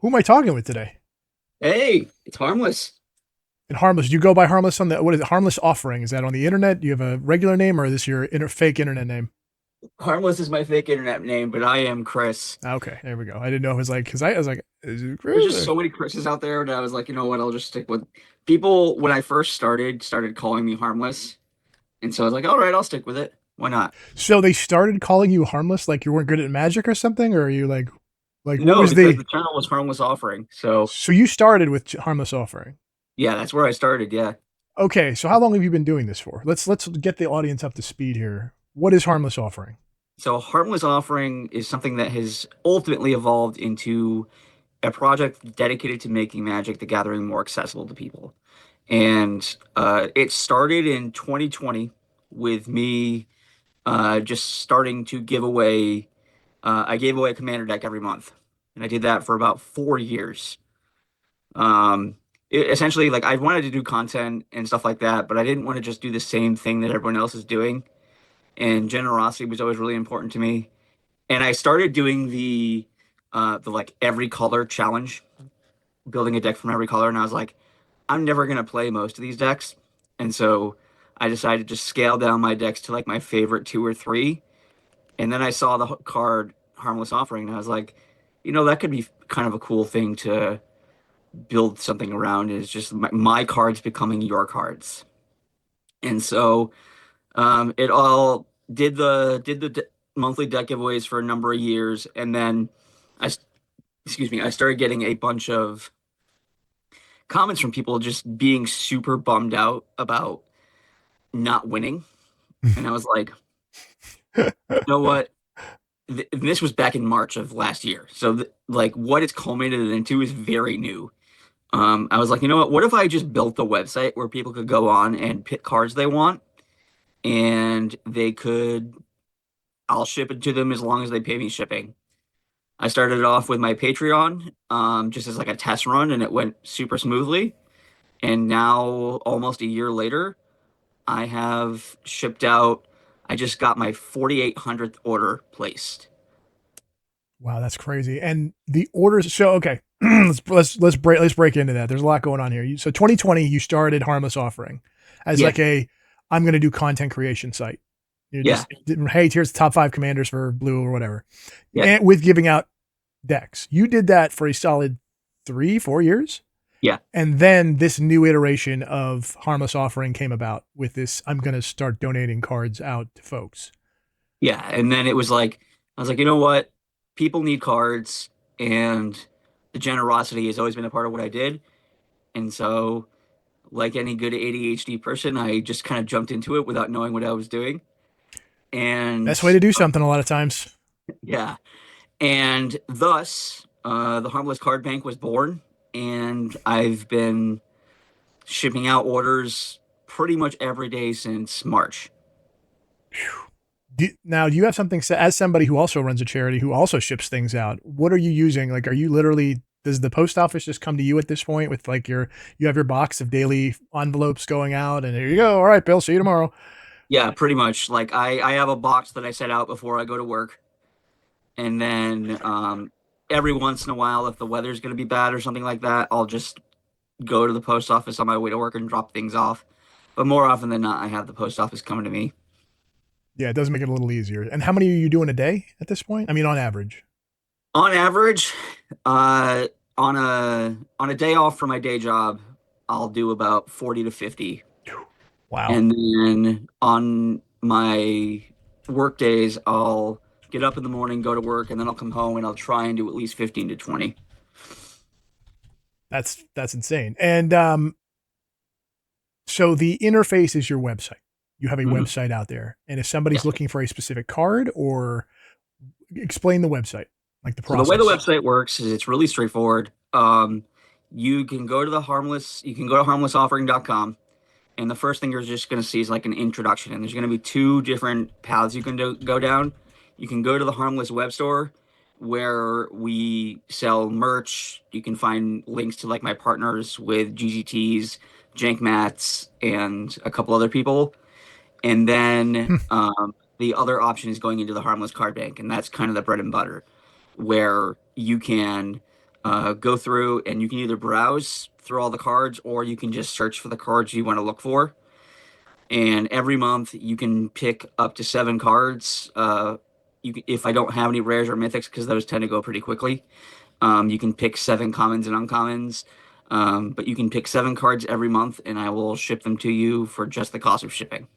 Who am I talking with today? Hey, it's Harmless. And Harmless. Do you go by Harmless on the what is it? Harmless offering? Is that on the internet? Do you have a regular name or is this your fake internet name? Harmless is my fake internet name, but I am Chris. Okay, there we go. I didn't know it was like because I was like, is it There's Chris? just so many Chris's out there, and I was like, you know what? I'll just stick with people. When I first started calling me Harmless, and so I was like, all right, I'll stick with it. Why not? So they started calling you Harmless like you weren't good at magic or something, or are you like what No, was because the? the channel was Harmless Offering. So So you started with Harmless offering. yeah, that's where I started. Yeah. Okay, so how long have you been doing this for? Let's get the audience up to speed here. What is Harmless offering? So Harmless Offering is something that has ultimately evolved into a project dedicated to making Magic the Gathering more accessible to people. And it started in 2020 with me just starting to give away. I gave away a commander deck every month, and I did that for about 4 years. Essentially, like I wanted to do content and stuff like that, but I didn't want to just do the same thing that everyone else is doing. And generosity was always really important to me. And I started doing the like every color challenge, building a deck from every color, and I was like, I'm never gonna play most of these decks, and so I decided to just scale down my decks to like my favorite two or three. And then I saw the card Harmless Offering, and I was like, that could be kind of a cool thing to build something around. Is just my cards becoming your cards. And so it all did the monthly deck giveaways for a number of years, and then I excuse me, I started getting a bunch of comments from people just being super bummed out about not winning. And I was like, you know what? This was back in March of last year. So, like, what it's culminated into is very new. I was like, you know what? What if I just built a website where people could go on and pick cards they want, and I'll ship it to them as long as they pay me shipping. I started it off with my Patreon, just as like a test run, and it went super smoothly. And now, almost a year later, I have shipped out. I just got my 4,800th order placed. Wow, that's crazy. And the orders. So okay, let's break into that. There's a lot going on here. So 2020, you started Harmless Offering as Yeah, like I'm going to do content creation site. You yeah, just hey, here's the top 5 commanders for blue or whatever, yeah, and with giving out decks. You did that for a solid 3 4 years, yeah, and then this new iteration of Harmless Offering came about with this. I'm going to start donating cards out to folks. yeah. And then it was like, I was like, you know what? People need cards, and the generosity has always been a part of what I did. And so, like any good ADHD person, I just kind of jumped into it without knowing what I was doing. And Best way to do something a lot of times. yeah, and thus, the Harmless Card Bank was born, and I've been shipping out orders pretty much every day since March. Now, do you have something as somebody who also runs a charity who also ships things out? What are you using? Like, are you literally? Does the post office just come to you at this point with like you have your box of daily envelopes going out, and there you go. All right, Bill, see you tomorrow. Yeah, pretty much. Like I have a box that I set out before I go to work, and then every once in a while, if the weather's going to be bad or something like that, I'll just go to the post office on my way to work and drop things off. But more often than not, I have the post office coming to me. Yeah, it does make it a little easier. And how many are you doing a day at this point? I mean, on average. On average, uh, on a day off from my day job, I'll do about 40 to 50. Wow, And then on my work days, I'll get up in the morning, go to work, and then I'll come home and I'll try and do at least 15 to 20. that's insane. And so the interface is your website. You have a Mhm. website out there, and if Yeah. somebody's looking for a specific card, or explain the website, like the So the way the process. website works is it's really straightforward. You can go to you can go to harmlessoffering.com, and the first thing you're just going to see is like an introduction. And there's going to be two different paths you can go down. You can go to the Harmless web store where we sell merch. You can find links to like my partners with GGTs, Jank Mats, and a couple other people. And then Hmm. the other option is going into the Harmless card bank, and that's kind of the bread and butter, where you can go through and you can either browse through all the cards or you can just search for the cards you want to look for. And every month you can pick up to 7 cards. If I don't have any rares or mythics, because those tend to go pretty quickly, you can pick 7 commons and uncommons. But you can pick 7 cards every month, and I will ship them to you for just the cost of shipping.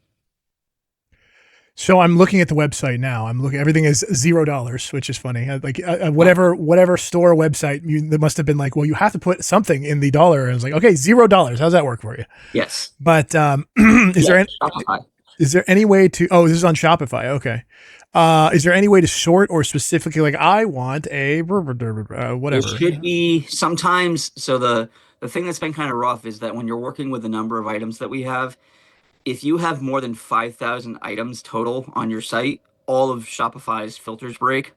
So I'm looking at the website now. I'm looking. Everything is $0, which is funny. Like Yeah. whatever store website, there must have been like, well, you have to put something in the dollar. And I was like, okay, $0. How's that work for you? Yes. But Yes. Shopify. is there any way to? Oh, this is on Shopify. Okay. Is there any way to sort or specifically like I want a There whatever? should be sometimes. So the thing that's been kind of rough is that when you're working with the number of items that we have, if you have more than 5,000 items total on your site, all of Shopify's filters break,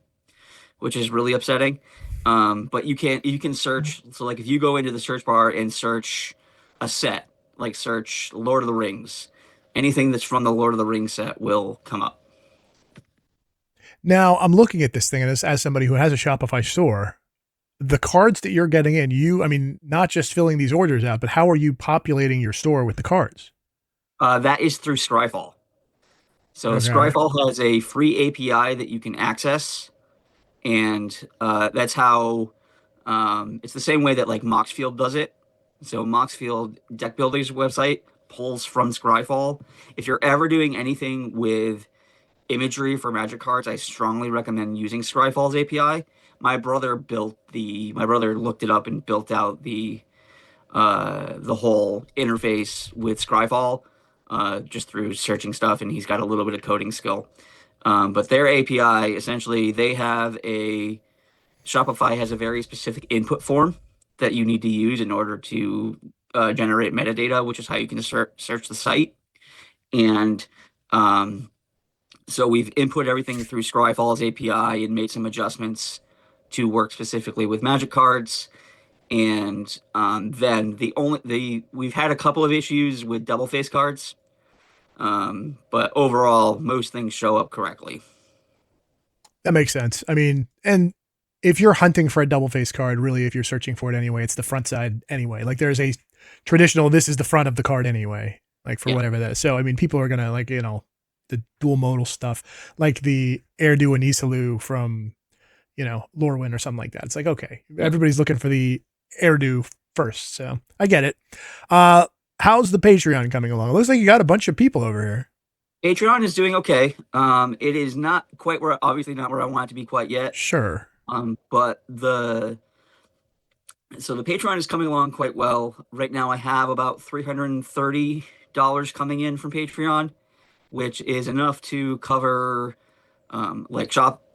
which is really upsetting. But you can search. So like if you go into the search bar and search a set, like search Lord of the Rings, anything that's from the Lord of the Rings set will come up. Now I'm looking at this thing, and as somebody who has a Shopify store, the cards that you're getting in, I mean, not just filling these orders out, but how are you populating your store with the cards? That is through Scryfall. So Okay. Scryfall has a free API that you can access, and that's how it's the same way that like Moxfield does it. So Moxfield Deck Builder's website pulls from Scryfall. If you're ever doing anything with imagery for Magic cards, I strongly recommend using Scryfall's API. My brother looked it up and built out the whole interface with Scryfall just through searching stuff, and he's got a little bit of coding skill. But their API, essentially, they have a Shopify has a very specific input form that you need to use in order to generate metadata, which is how you can search the site. And um, so we've input everything through Scryfall's API and made some adjustments to work specifically with Magic cards. And then we've had a couple of issues with double face cards, but overall most things show up correctly. That makes sense. I mean, and if you're hunting for a double face card, really, if you're searching for it anyway, it's the front side anyway. Like there's a traditional, this is the front of the card anyway, like for Yeah, whatever that is. So, I mean, people are going to like, the dual modal stuff, like the Erdu and Isalu from, Lorwyn or something like that. It's like, okay, yeah. everybody's looking for the Erdu first. So I get it. Uh, how's the Patreon coming along? It looks like you got a bunch of people over here. Patreon is doing okay. It is not quite obviously not where I want it to be quite yet. Sure. But the Patreon is coming along quite well. Right now I have about $330 coming in from Patreon, which is enough to cover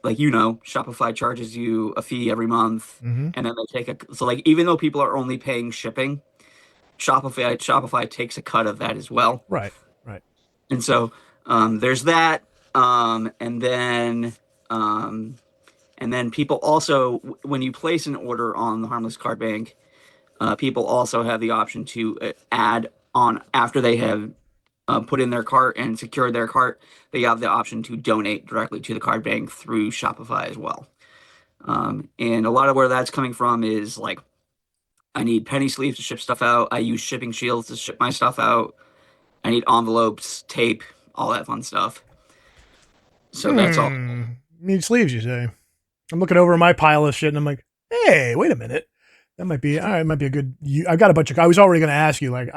Shopify charges you a fee every month, Mm-hmm. and then they take a so like even though people are only paying shipping, Shopify takes a cut of that as well. Right. Right. And so there's that. Um, and then um, and then people also, when you place an order on the Harmless Card Bank, people also have the option to add on after they have put in their cart and secured their cart. They have the option to donate directly to the card bank through Shopify as well. And a lot of where that's coming from is like I need penny sleeves to ship stuff out. I use shipping shields to ship my stuff out. I need envelopes, tape, all that fun stuff. So that's all. Need sleeves, you say? I'm looking over my pile of shit and I'm like, hey, wait a minute. That might be all right. Might be a good. I've got a bunch of. I was already going to ask you. Like,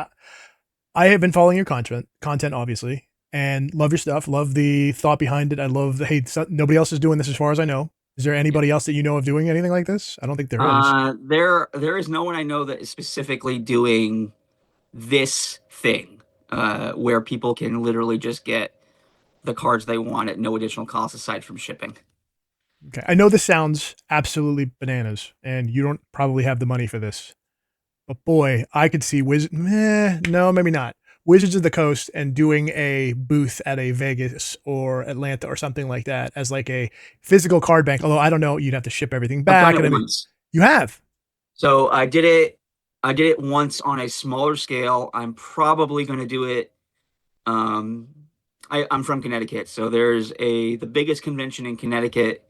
I have been following your content obviously, and love your stuff. Love the thought behind it. I love the hey. Nobody else is doing this as far as I know. Is there anybody else that you know of doing anything like this? I don't think there is. There is no one I know that is specifically doing this thing, where people can literally just get the cards they want at no additional cost aside from shipping. Okay, I know this sounds absolutely bananas, and you don't probably have the money for this. But boy, I could see no, maybe not. Wizards of the Coast and doing a booth at a Vegas or Atlanta or something like that as like a physical card bank. Although I don't know, you'd have to ship everything I've done back. it And I mean, once. you have. So I did it. I did it once on a smaller scale. I'm probably going to do it. I'm from Connecticut, so there's the biggest convention in Connecticut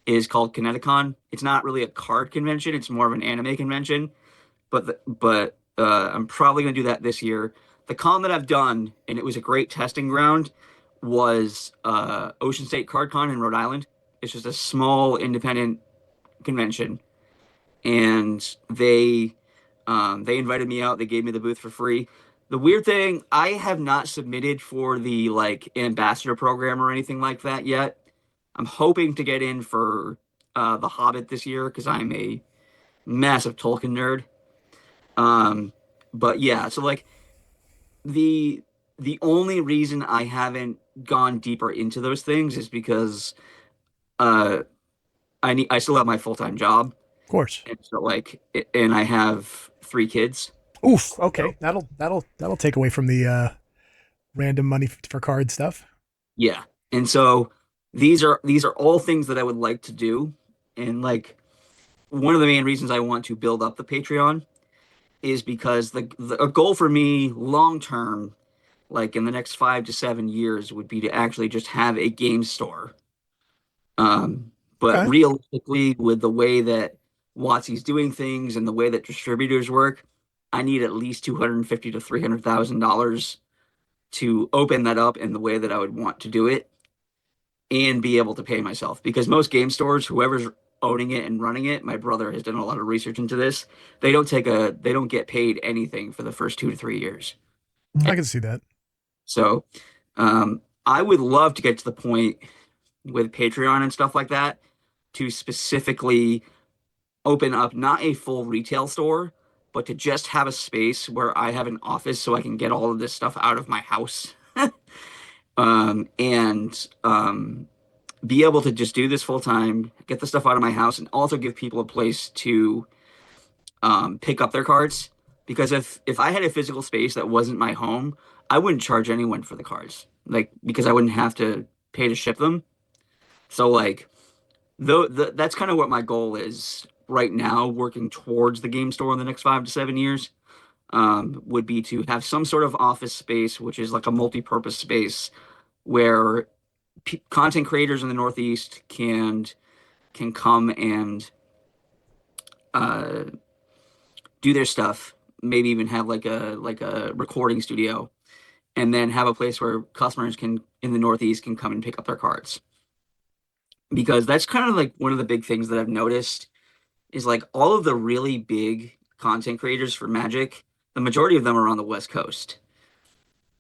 is called Kineticon. It's not really a card convention; it's more of an anime convention. But I'm probably gonna do that this year. The con that I've done, and it was a great testing ground, was Ocean State Card Con in Rhode Island. It's just a small independent convention, and they invited me out. They gave me the booth for free. The weird thing, I have not submitted for the like ambassador program or anything like that yet. I'm hoping to get in for The Hobbit this year because I'm a massive Tolkien nerd. Um, but yeah, so like the the only reason I haven't gone deeper into those things is because uh I still have my full-time job, Of course. and so like and I have three kids. Oof. So Okay. That'll take away from the random money for card stuff. yeah. And so these are all things that I would like to do. And like one of the main reasons I want to build up the Patreon is because the a goal for me long term, like in the next 5 to 7 years, would be to actually just have a game store. But Okay. realistically, with the way that Watsy's doing things and the way that distributors work, I need at least 250 to $300,000 to open that up in the way that I would want to do it and be able to pay myself. Because most game stores, whoever's owning it and running it, my brother has done a lot of research into this. They don't get paid anything for the first 2 to 3 years. I can see that. So, I would love to get to the point with Patreon and stuff like that to specifically open up not a full retail store, but to just have a space where I have an office so I can get all of this stuff out of my house. And be able to just do this full time, get the stuff out of my house, and also give people a place to pick up their cards. Because if I had a physical space that wasn't my home, I wouldn't charge anyone for the cards, like because I wouldn't have to pay to ship them. So like, that's kind of what my goal is right now, working towards the game store in the next 5 to 7 years. Would be to have some sort of office space, which is like a multi-purpose space where content creators in the Northeast can come and uh, do their stuff. Maybe even have like a recording studio, and then have a place where customers can in the Northeast can come and pick up their cards. Because that's kind of like one of the big things that I've noticed is like all of the really big content creators for Magic, the majority of them are on the West Coast.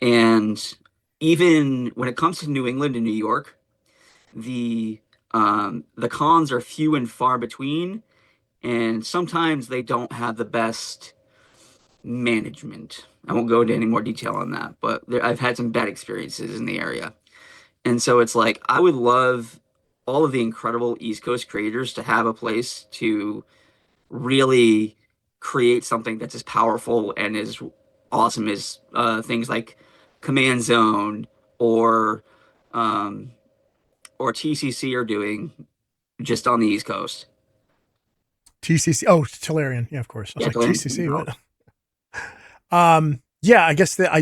And even when it comes to New England and New York, the the cons are few and far between, and sometimes they don't have the best management. I won't go into any more detail on that, but I've had some bad experiences in the area. And so it's like I would love all of the incredible East Coast creators to have a place to really create something that's as powerful and as awesome as things like Command Zone or um, or TCC are doing just on the East Coast. TCC. Oh, Tolarian. Yeah, of course. I was Yeah, like Delaney. TCC. What? Yeah. I guess that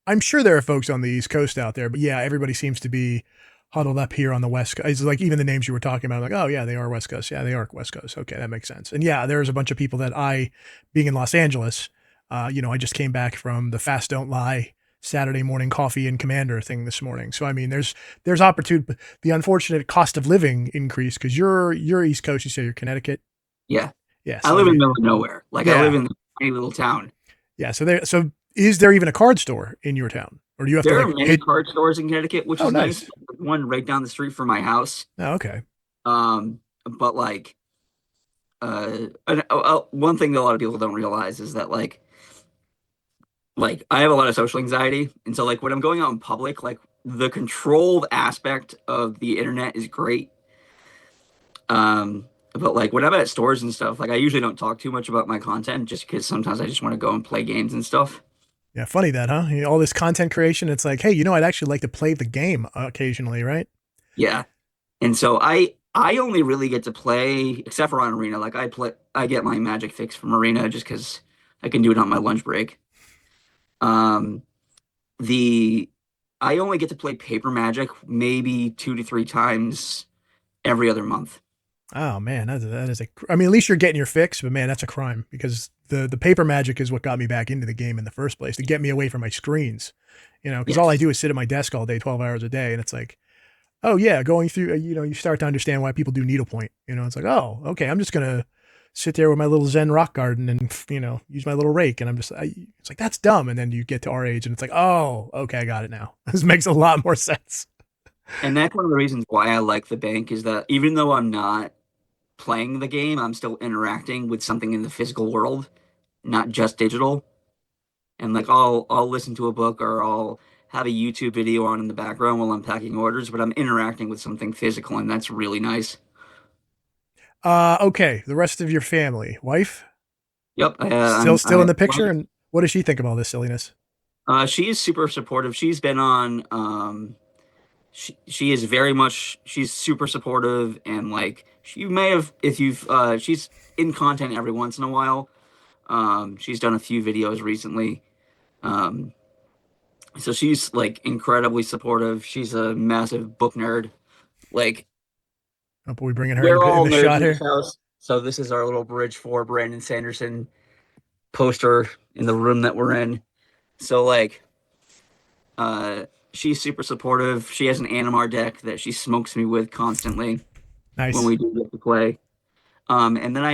I'm sure there are folks on the East Coast out there, but yeah, everybody seems to be huddled up here on the West Coast. It's like even the names you were talking about, like, oh yeah, they are West Coast. Yeah, they are West Coast. Okay, that makes sense. And yeah, there's a bunch of people that being in Los Angeles, I just came back from the Fast Don't Lie Saturday morning coffee and Commander thing this morning. So I mean, there's opportunity. The unfortunate cost of living increase because you're East Coast. You say you're Connecticut. Yeah, Yeah. I So I live in the mean, middle of nowhere. Like I live yeah, in a tiny little town. yeah. So is there even a card store in your town, or do you have to There are like many hit? card stores in Connecticut, which Oh, is nice. nice. One right down the street from my house. Oh, okay. But like, one thing that a lot of people don't realize is that like I have a lot of social anxiety, and so like when I'm going out in public, like the controlled aspect of the internet is great. But like when I'm at stores and stuff, like I usually don't talk too much about my content just because sometimes I just want to go and play games and stuff. Yeah, funny that, huh? All this content creation. It's like, hey, I'd actually like to play the game occasionally, right? Yeah. And so I only really get to play except for on Arena. Like I get my magic fix from Arena just because I can do it on my lunch break. Um the I only get to play paper magic maybe 2 to 3 times every other month. Oh man, that is a. I mean, at least you're getting your fix, but man, that's a crime because the paper magic is what got me back into the game in the first place to get me away from my screens. You know, because all I Yes. do is sit at my desk all day, 12 hours a day, and it's like, oh yeah, going through. You know, you start to understand why people do needlepoint. You know, it's like, oh, okay, I'm just gonna sit there with my little Zen rock garden and use my little rake, and it's like that's dumb. And then you get to our age, and it's like, oh, okay, I got it now. This makes a lot more sense. And that's one of the reasons why I like the bank is that even though I'm not playing the game, I'm still interacting with something in the physical world, not just digital. And like I'll listen to a book or I'll have a YouTube video on in the background while I'm packing orders, but I'm interacting with something physical, and that's really nice. Okay, the rest of your family, wife, Yep, still in the picture, and what does she think of all this silliness? she's super supportive. She's been on she is very much she's super supportive, and like you may have if you've she's in content every once in a while. She's done a few videos recently. Um, so she's like incredibly supportive. She's a massive book nerd. Like Oh, we bringing her we're in all the nerds shot in this here. house. So this is our little bridge for Brandon Sanderson poster in the room that we're in. So like she's super supportive. She has an Animar deck that she smokes me with constantly when Nice. we do get to play. And then I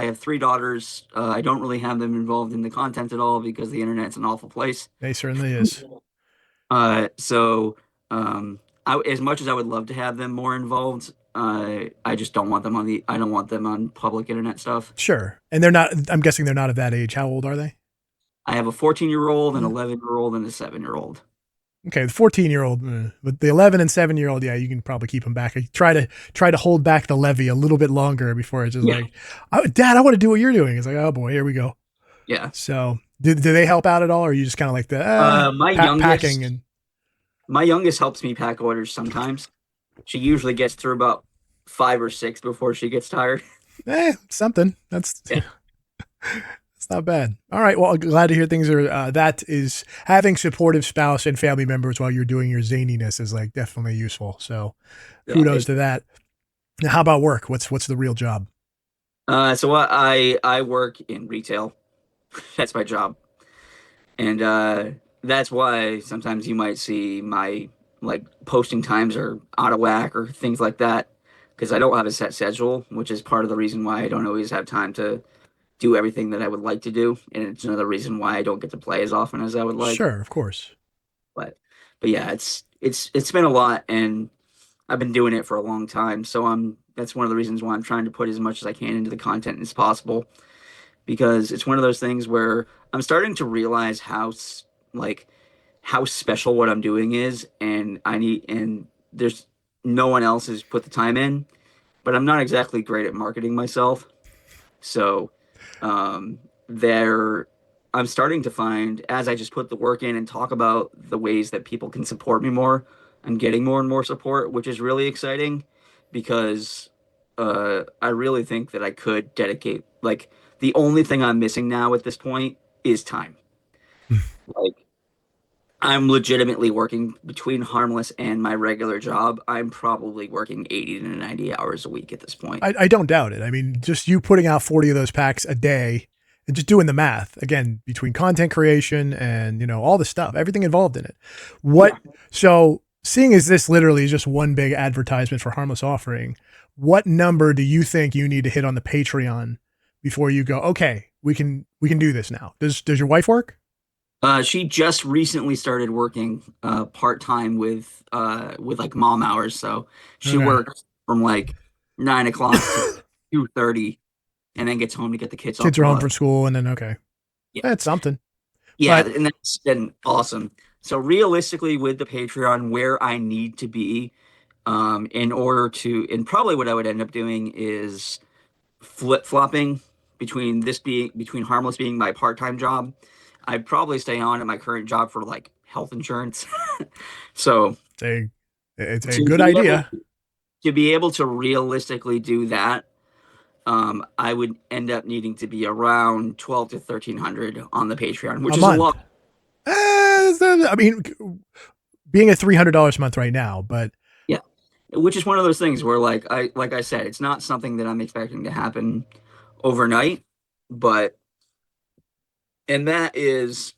have three daughters. I don't really have them involved in the content at all because the internet's an awful place. They certainly is. So as much as I would love to have them more involved, I just don't want them on the I don't want them on public internet stuff. Sure. And they're not. I'm guessing they're not of that age. How old are they? I have a 14-year-old, an 11-year-old, and a 7-year-old. Okay, the 14-year-old, but the 11 and 7-year-old, yeah, you can probably keep them back. I try to hold back the levy a little bit longer before it's just Yeah, like, oh, Dad, I want to do what you're doing. It's like, oh boy, here we go. yeah. So, do they help out at all, or are you just kind of like the Uh, my packing youngest, and my youngest helps me pack orders sometimes. She usually gets through about five or six before she gets tired. something? That's Yeah, It's not bad. All right. Well, glad to hear things are. That is having supportive spouse and family members while you're doing your zaniness is like definitely useful. So, yeah. kudos to that. Now, how about work? What's the real job? So I work in retail. That's my job, and that's why sometimes you might see my like posting times are out of whack or things like that because I don't have a set schedule, which is part of the reason why I don't always have time to do everything that I would like to do, and it's another reason why I don't get to play as often as I would like. Sure, of course. But but yeah, it's been a lot, and I've been doing it for a long time. So that's one of the reasons why I'm trying to put as much as I can into the content as possible because it's one of those things where I'm starting to realize like how special what I'm doing is, and there's no one else has put the time in, but I'm not exactly great at marketing myself. So there I'm starting to find as I just put the work in and talk about the ways that people can support me more, I'm getting more and more support, which is really exciting because I really think that I could dedicate like the only thing I'm missing now at this point is time. Like I'm legitimately working between Harmless and my regular job. I'm probably working 80 to 90 hours a week at this point. I don't doubt it. I mean, just you putting out 40 of those packs a day and just doing the math again between content creation and all the stuff, everything involved in it. What Yeah. so seeing as this literally is just one big advertisement for Harmless Offering, what number do you think you need to hit on the Patreon before you go, okay, we can do this now? Does your wife work? She just recently started working part time with like mom hours, so she Okay. works from like 9 o'clock to 2:30, and then gets home to get the kids off Kids are to home bus. from school and then okay. Yeah, That's something. yeah, But and that's been awesome. So realistically, with the Patreon, where I need to be, in order to, and probably what I would end up doing is flip flopping between Harmless being my part time job. I'd probably stay on at my current job for like health insurance. So it's a it's a to good be able idea. to be able to realistically do that, I would end up needing to be around 12 to 1300 on the Patreon, A which is a month. lot. I mean, being at $300 a month right now, but Yeah. which is one of those things where like I said, it's not something that I'm expecting to happen overnight, but and that is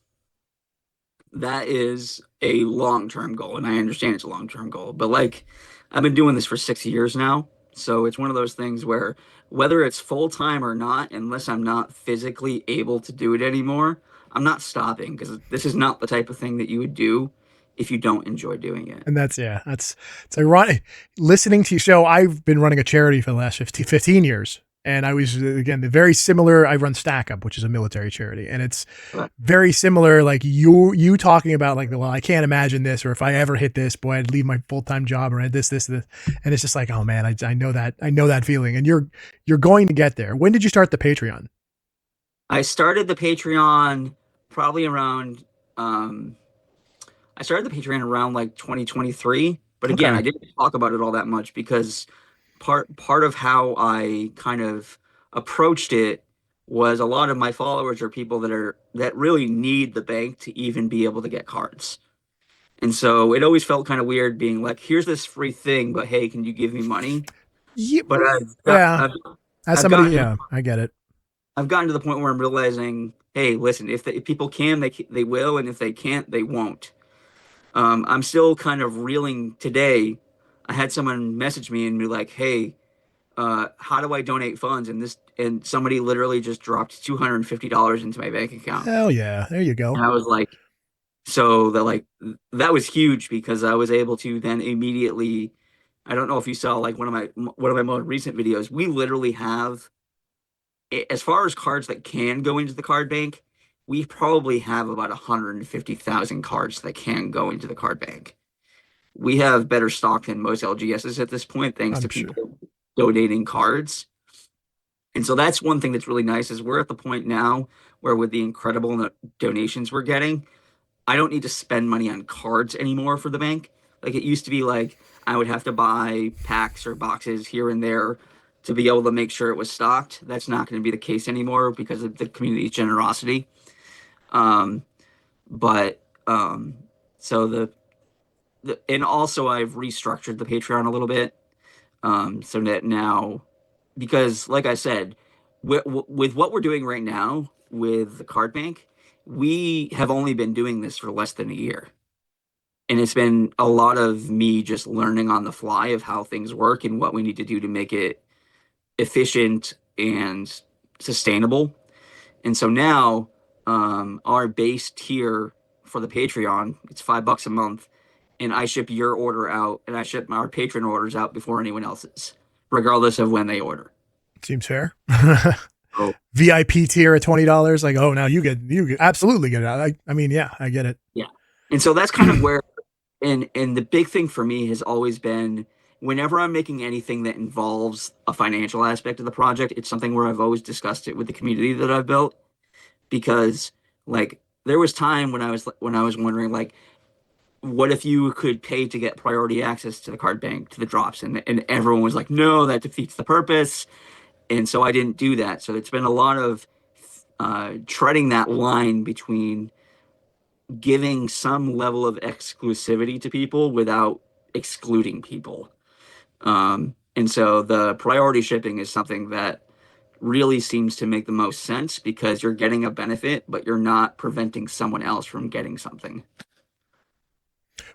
a long-term goal, and I understand it's a long-term goal, but like I've been doing this for 6 years now, so it's one of those things where whether it's full-time or not, unless I'm not physically able to do it anymore, I'm not stopping because this is not the type of thing that you would do if you don't enjoy doing it. And that's, yeah, that's, it's ironic listening to you. So I've been running a charity for the last 15 years. And I was, again, the very similar. I run Stack Up, which is a military charity. And it's But very similar. Like you talking about like, well, I can't imagine this, or if I ever hit this, boy, I'd leave my full-time job, or I this. And it's just like, oh man, I know that feeling. And you're going to get there. When did you start the Patreon? I started the Patreon probably around um I started the Patreon around like 2023, but again, Okay. I didn't talk about it all that much because part of how I kind of approached it was a lot of my followers are people that really need the bank to even be able to get cards. And so it always felt kind of weird being like, here's this free thing, but hey, can you give me money? Yeah, But yeah. As I've somebody, gotten yeah, I get it. I've gotten to the point where I'm realizing, hey, listen, if people can, they will, and if they can't, they won't. I'm still kind of reeling today. I had someone message me and be like, "Hey, how do I donate funds?" And somebody literally just dropped $250 into my bank account, Hell yeah. There you go. and I was like, so that was huge because I was able to then immediately. I don't know if you saw like one of my most recent videos. We literally have, as far as cards that can go into the card bank, we probably have about 150,000 cards that can go into the card bank. We have better stock than most LGSs at this point, thanks I'm to sure. people donating cards. And so that's one thing that's really nice is we're at the point now where with the incredible donations we're getting, I don't need to spend money on cards anymore for the bank. Like it used to be like I would have to buy packs or boxes here and there to be able to make sure it was stocked. That's not going to be the case anymore because of the community's generosity. Um, but so and also I've restructured the Patreon a little bit. So that now, because like I said, with what we're doing right now with the card bank, we have only been doing this for less than a year. And it's been a lot of me just learning on the fly of how things work and what we need to do to make it efficient and sustainable. And so now, our base tier for the Patreon, it's $5 a month, and I ship your order out, and I ship our patron orders out before anyone else's, regardless of when they order. Seems fair. So VIP tier at $20. Like, oh, now you absolutely get it. I mean, yeah, I get it. yeah, and so that's kind of where, and the big thing for me has always been whenever I'm making anything that involves a financial aspect of the project, it's something where I've always discussed it with the community that I've built because like there was time when I was wondering like what if you could pay to get priority access to the card bank to the drops and everyone was like no, that defeats the purpose, and so I didn't do that. So it's been a lot of treading that line between giving some level of exclusivity to people without excluding people. And so the priority shipping is something that really seems to make the most sense because you're getting a benefit but you're not preventing someone else from getting something.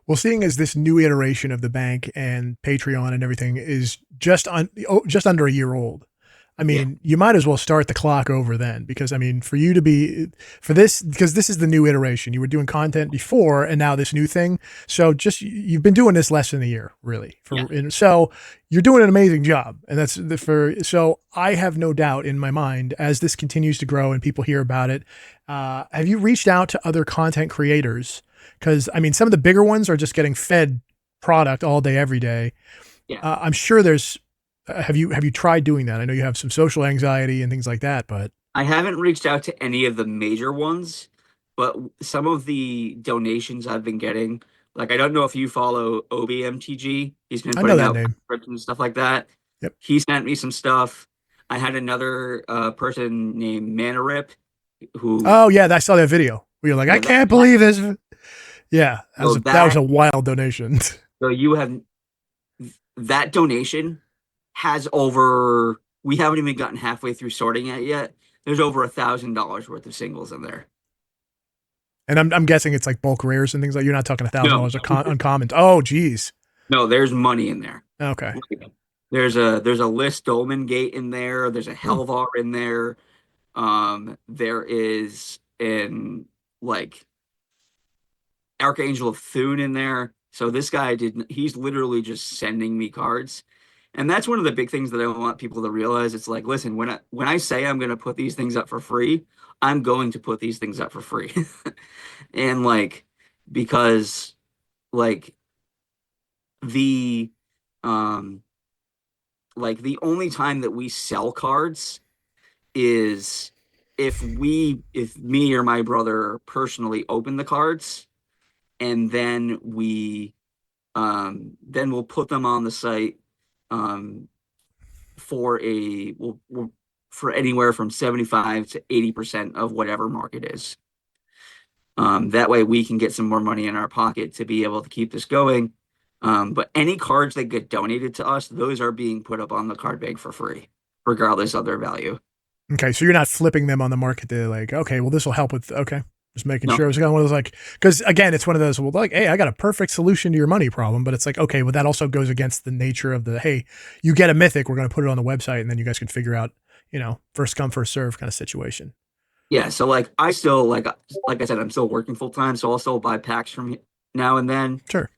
Well, seeing as this new iteration of the bank and Patreon and everything is just under a year old, I Yeah. mean, you might as well start the clock over then because I mean, for you to be for this because this is the new iteration. You were doing content before and now this new thing. So just you've been doing this less than a year, really. Yeah. So you're doing an amazing job. And that's the for so I have no doubt in my mind as this continues to grow and people hear about it. Have you reached out to other content creators? Because I mean, some of the bigger ones are just getting fed product all day, every day. Yeah. I'm sure there's have you tried doing that? I know you have some social anxiety and things like that, but I haven't reached out to any of the major ones, but some of the donations I've been getting, like I don't know if you follow OBMTG. He's been I know putting that out name. scripts and stuff like that. Yep. He sent me some stuff. I had another person named Manarip who, Oh yeah, I saw that video. We were like, I yeah, can't believe this. Yeah, so that was that a wild donation. so you have that donation has over, we haven't even gotten halfway through sorting it yet. There's over $1,000 worth of singles in there. And I'm guessing it's like bulk rares and things like. You're not talking No, $1,000 of uncommons. Oh, geez. no, there's money in there. Okay. There's a List Dolman Gate in there. There's a Hmm. Helvar in there. There is an like Archangel of Thune in there. So this guy he's literally just sending me cards. And that's one of the big things that I want people to realize. It's like, listen, when I say I'm going to put these things up for free, I'm going to put these things up for free. And because like the um the only time that we sell cards is if me or my brother personally open the cards, and then we'll put them on the site um for a we'll for anywhere from 75 to 80% of whatever market is. That way we can get some more money in our pocket to be able to keep this going. But any cards that get donated to us, those are being put up on the card bank for free, regardless of their value. Okay, so you're not flipping them on the market to like, okay, well, this will help with. Okay, just making No, sure. It's kind of one of those like, because again, it's one of those. Well, like, hey, I got a perfect solution to your money problem, but it's like, okay, well, that also goes against the nature of the. Hey, you get a mythic, we're going to put it on the website, and then you guys can figure out, first come first serve kind of situation. yeah. So I still like I said, I'm still working full time, so I'll still buy packs from now and then. Sure.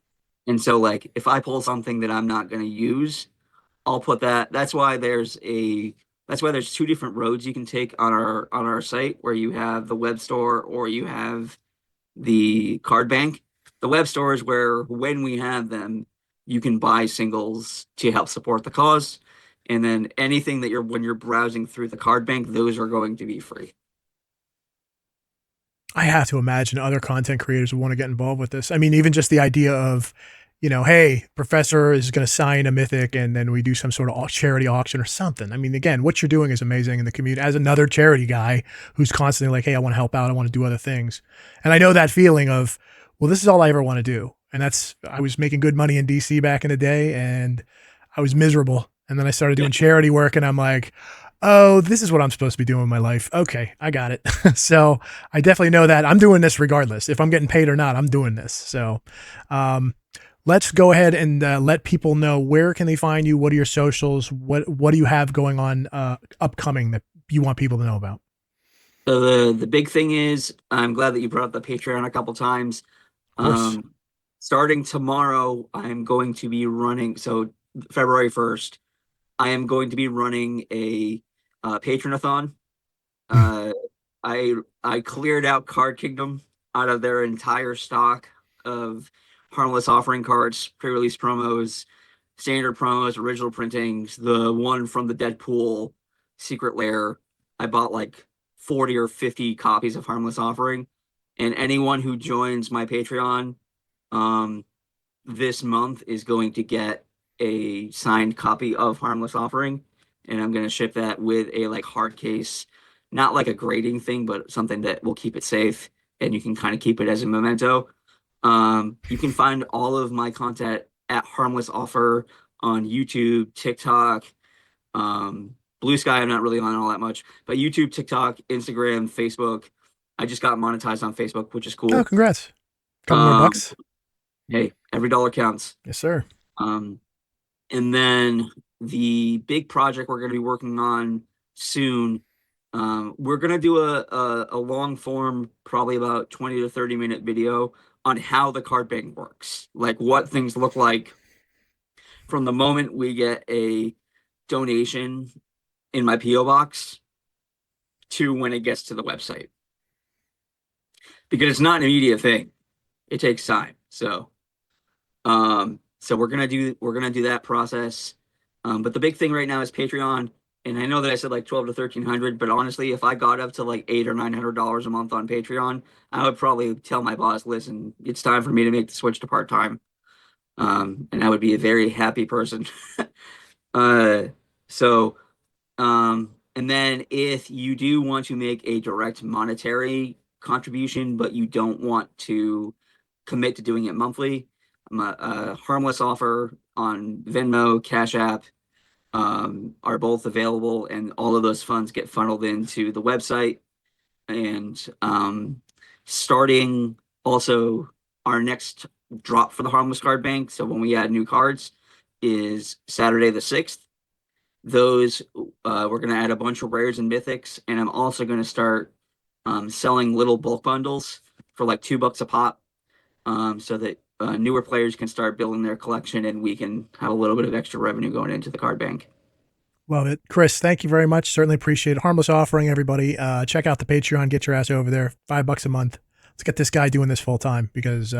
And so if I pull something that I'm not going to use, I'll put that. That's why there's two different roads you can take on our site, where you have the web store or you have the card bank. The web store is where, when we have them, you can buy singles to help support the cause. And then anything that when you're browsing through the card bank, those are going to be free. I have to imagine other content creators would want to get involved with this. I mean, even just the idea of, hey, Professor is going to sign a mythic and then we do some sort of charity auction or something. I mean, again, what you're doing is amazing in the community as another charity guy who's constantly like, hey, I want to help out. I want to do other things. And I know that feeling of, well, this is all I ever want to do. And I was making good money in DC back in the day and I was miserable. And then I started Yeah. doing charity work and I'm like, oh, this is what I'm supposed to be doing with my life. Okay, I got it. So I definitely know that I'm doing this regardless. If I'm getting paid or not, I'm doing this. So um, let's go ahead and let people know, where can they find you? What are your socials? What do you have going on upcoming that you want people to know about? So the big thing is, I'm glad that you brought up the Patreon a couple times. Of course. Starting tomorrow, I'm going to be running. So February 1st, I am going to be running a Patronathon. Uh, I cleared out Card Kingdom out of their entire stock of Harmless offering cards, pre-release promos, standard promos, original printings, the one from the Deadpool Secret Lair. I bought 40 or 50 copies of Harmless offering, and anyone who joins my Patreon um, this month is going to get a signed copy of Harmless Offering, and I'm going to ship that with a hard case, not like a grading thing, but something that will keep it safe, and you can kind of keep it as a memento. You can find all of my content at Harmless Offer on YouTube, TikTok, Blue Sky. I'm not really on all that much, but YouTube, TikTok, Instagram, Facebook. I just got monetized on Facebook, which is Oh, cool. congrats. Couple more Um, bucks. hey, every dollar counts. Yes, sir. Um, and then the big project we're going to be working on soon, we're going to do a long form, probably about 20 to 30-minute video on how the card bank works, like what things look like from the moment we get a donation in my PO box to when it gets to the website, because it's not an immediate thing. It takes time. So we're gonna do that process. But the big thing right now is Patreon. And I know that I said 12 to 1300, but honestly, if I got up to $800 or $900 a month on Patreon, I would probably tell my boss, listen, it's time for me to make the switch to part-time. And I would be a very happy person. uh, so and then if you do want to make a direct monetary contribution, but you don't want to commit to doing it monthly, my Harmless offer on Venmo, Cash App are both available, and all of those funds get funneled into the website. And starting also our next drop for the Harmless Card Bank. So when we add new cards is Saturday the 6th. Those we're going to add a bunch of rares and mythics, and I'm also going to start selling little bulk bundles for like $2 a pop, so that newer players can start building their collection, and we can have a little bit of extra revenue going into the card bank. Love it. Chris, thank you very much. Certainly appreciate it. Harmless offering, everybody. Check out the Patreon. Get your ass over there. $5 a month. Let's get this guy doing this full time because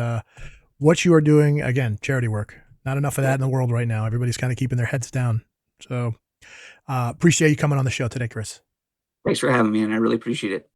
what you are doing, again, charity work. Not enough of that in the world right now. Everybody's kind of keeping their heads down. So appreciate you coming on the show today, Chris. Thanks for having me, and I really appreciate it.